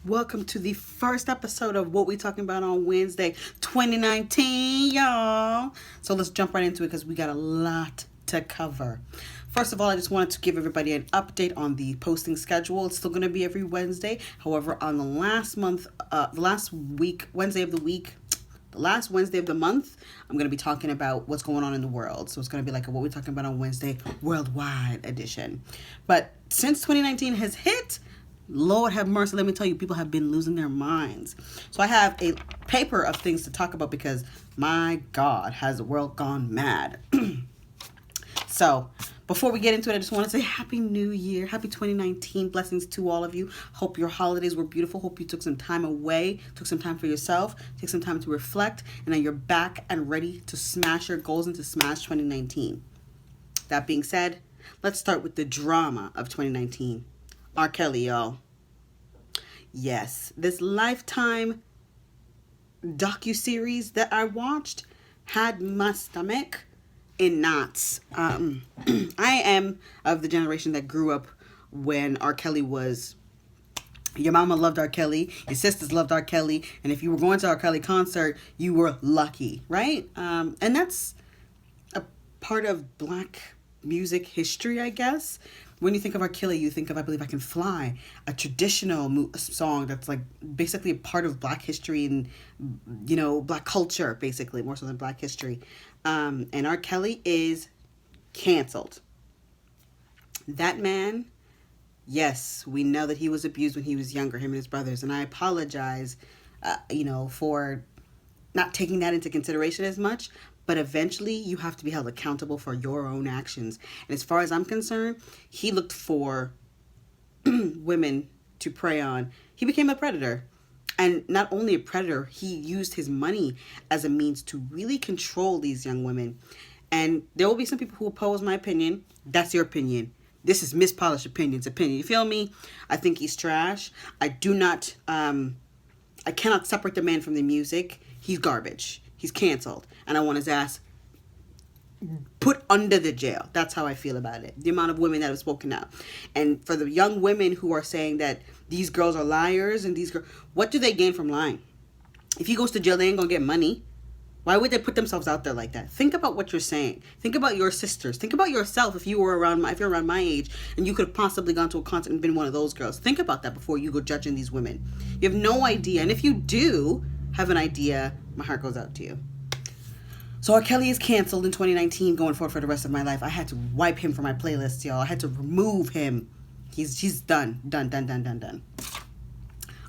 Welcome to the first episode of What We Talking About on Wednesday, 2019, y'all. So let's jump right into it because we got a lot to cover. First of all, I just wanted to give everybody an update on the posting schedule. It's still going to be every Wednesday. However, on the last week, Wednesday of the week, the last Wednesday of the month, I'm going to be talking about what's going on in the world. So it's going to be like a What We're Talking About on Wednesday worldwide edition. But since 2019 has hit, Lord have mercy, let me tell you, people have been losing their minds. So I have a paper of things to talk about because, my God, has the world gone mad? So before we get into it, I just want to say Happy New Year. Happy 2019. Blessings to all of you. Hope your holidays were beautiful. Hope you took some time away, took some time for yourself, take some time to reflect, and then you're back and ready to smash your goals and to smash 2019. That being said, let's start with the drama of 2019. R. Kelly, y'all. Yes, this Lifetime docuseries that I watched had my stomach in knots. I am of the generation that grew up when R. Kelly was... Your mama loved R. Kelly, your sisters loved R. Kelly, and if you were going to R. Kelly concert, you were lucky, right? And that's a part of Black music history, I guess. When you think of R. Kelly, you think of I Believe I Can Fly, a traditional song that's like basically a part of Black history and, Black culture, basically, more so than Black history. And R. Kelly is canceled. That man, yes, we know that he was abused when he was younger, him and his brothers. And I apologize, for not taking that into consideration as much. But eventually, you have to be held accountable for your own actions. And as far as I'm concerned, he looked for women to prey on. He became a predator. And not only a predator, he used his money as a means to really control these young women. And there will be some people who oppose my opinion. That's your opinion. This is Miss Polished Opinion's opinion. You feel me? I think he's trash. I cannot separate the man from the music. He's garbage. He's canceled. And I want his ass put under the jail. That's how I feel about it. The amount of women that have spoken out. And for the young women who are saying that these girls are liars and these girls, what do they gain from lying? If he goes to jail, they ain't gonna get money. Why would they put themselves out there like that? Think about what you're saying. Think about your sisters. Think about yourself if you're around my age and you could have possibly gone to a concert and been one of those girls. Think about that before you go judging these women. You have no idea. And if you do have an idea, my heart goes out to you. So R. Kelly is canceled in 2019 going forward for the rest of my life. I had to wipe him from my playlist, y'all. I had to remove him. He's done. Done.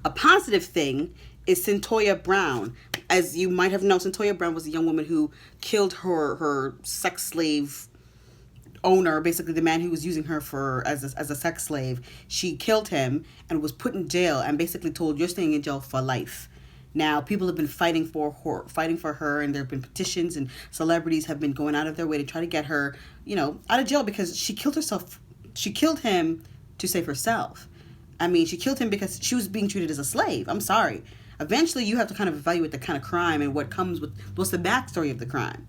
A positive thing is Cyntoia Brown. As you might have known, Cyntoia Brown was a young woman who killed her sex slave owner, basically the man who was using her as a sex slave. She killed him and was put in jail and basically told, you're staying in jail for life. Now, people have been fighting for her, and there have been petitions, and celebrities have been going out of their way to try to get her, out of jail because she killed herself. She killed him to save herself. I mean, she killed him because she was being treated as a slave. I'm sorry. Eventually, you have to kind of evaluate the kind of crime and what's the backstory of the crime.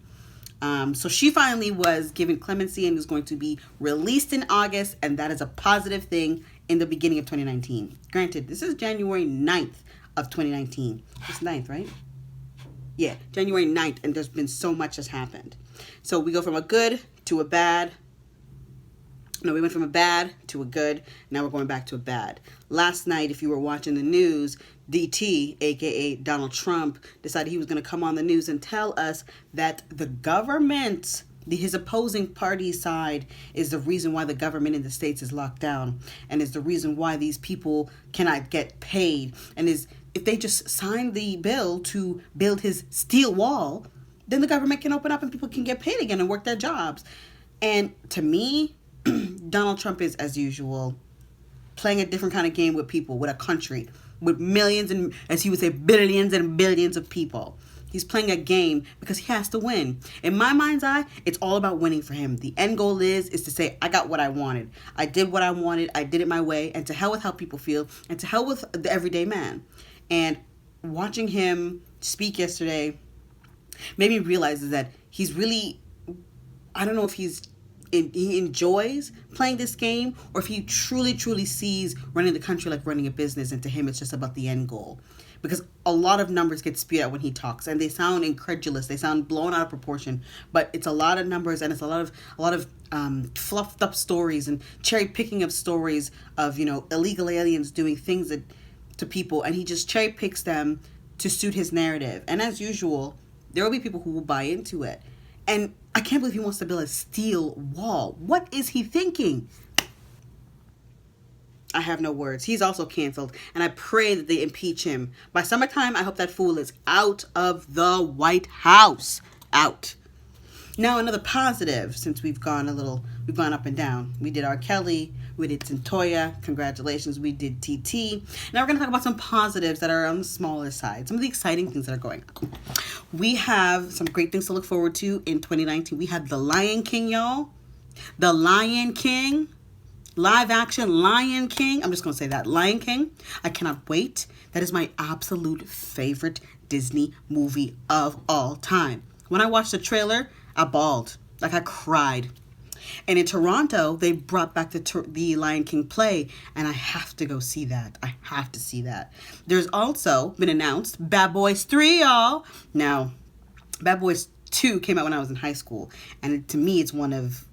So she finally was given clemency and is going to be released in August, and that is a positive thing in the beginning of 2019. Granted, this is January 9th. Of 2019. It's 9th, right? Yeah, January 9th, and there's been so much has happened. So we go from a good to a bad. No, we went from a bad to a good. Now we're going back to a bad. Last night, if you were watching the news, DT, aka Donald Trump, decided he was going to come on the news and tell us that the government, his opposing party side, is the reason why the government in the States is locked down, and is the reason why these people cannot get paid, and is if they just sign the bill to build his steel wall, then the government can open up and people can get paid again and work their jobs. And to me, Donald Trump is, as usual, playing a different kind of game with people, with a country, with millions and, as he would say, billions and billions of people. He's playing a game because he has to win. In my mind's eye, it's all about winning for him. The end goal is to say, I got what I wanted. I did what I wanted. I did it my way. And to hell with how people feel. And to hell with the everyday man. And watching him speak yesterday made me realize that he's really, I don't know if he's he enjoys playing this game, or if he truly sees running the country like running a business, and to him it's just about the end goal. Because a lot of numbers get spewed out when he talks, and they sound incredulous, they sound blown out of proportion, but it's a lot of numbers, and it's a lot of fluffed up stories and cherry picking of stories of, you know, illegal aliens doing things to people, and he just cherry picks them to suit his narrative. And as usual, there will be people who will buy into it. And I can't believe he wants to build a steel wall. What is he thinking? I have no words. He's also canceled, and I pray that they impeach him. By summertime, I hope that fool is out of the White House. Out. Now, another positive, since we've gone up and down. We did R. Kelly, we did Santoya, congratulations, we did TT. Now we're going to talk about some positives that are on the smaller side, some of the exciting things that are going on. We have some great things to look forward to in 2019. We had The Lion King, y'all. The Lion King. Live action Lion King. I'm just going to say that. Lion King. I cannot wait. That is my absolute favorite Disney movie of all time. When I watched the trailer, I bawled. Like, I cried. And in Toronto, they brought back the Lion King play, and I have to go see that. I have to see that. There's also been announced Bad Boys 3, y'all. Now, Bad Boys 2 came out when I was in high school, and to me, it's one of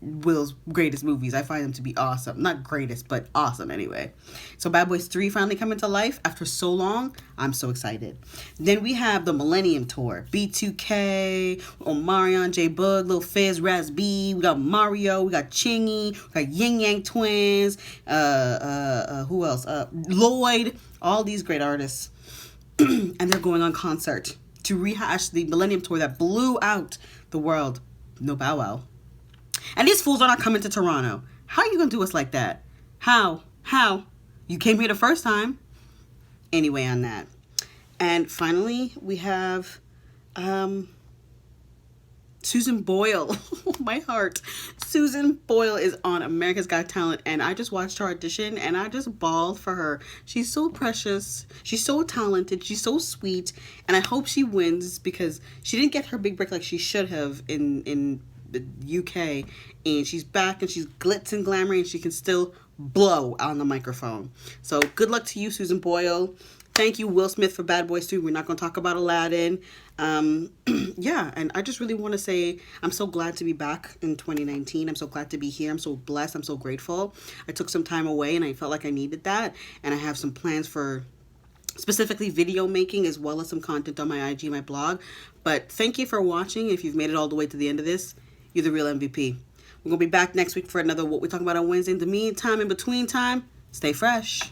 Will's greatest movies. I find them to be awesome. Not greatest, but awesome anyway. So Bad Boys 3 finally coming to life after so long. I'm so excited. Then we have the Millennium Tour. B2K, Omarion, J Boog, Lil Fizz, Raz B. We got Mario. We got Chingy. We got Yin Yang Twins. Who else? Lloyd. All these great artists. And they're going on concert to rehash the Millennium Tour that blew out the world. No Bow Wow. And these fools are not coming to Toronto. How are you going to do us like that? How? You came here the first time. Anyway, on that. And finally, we have Susan Boyle. My heart. Susan Boyle is on America's Got Talent, and I just watched her audition, and I just bawled for her. She's so precious. She's so talented. She's so sweet, and I hope she wins, because she didn't get her big break like she should have in the UK, and she's back, and she's glitz and glamour, and she can still blow on the microphone. So good luck to you, Susan Boyle. Thank you, Will Smith, for Bad Boys 2. We're not going to talk about Aladdin. Yeah, and I just really want to say I'm so glad to be back in 2019. I'm so glad to be here. I'm so blessed. I'm so grateful. I took some time away, and I felt like I needed that, and I have some plans for specifically video making, as well as some content on my IG, my blog. But thank you for watching. If you've made it all the way to the end of this, you're the real MVP. We're going to be back next week for another What We Talk About on Wednesday. In the meantime, in between time, stay fresh.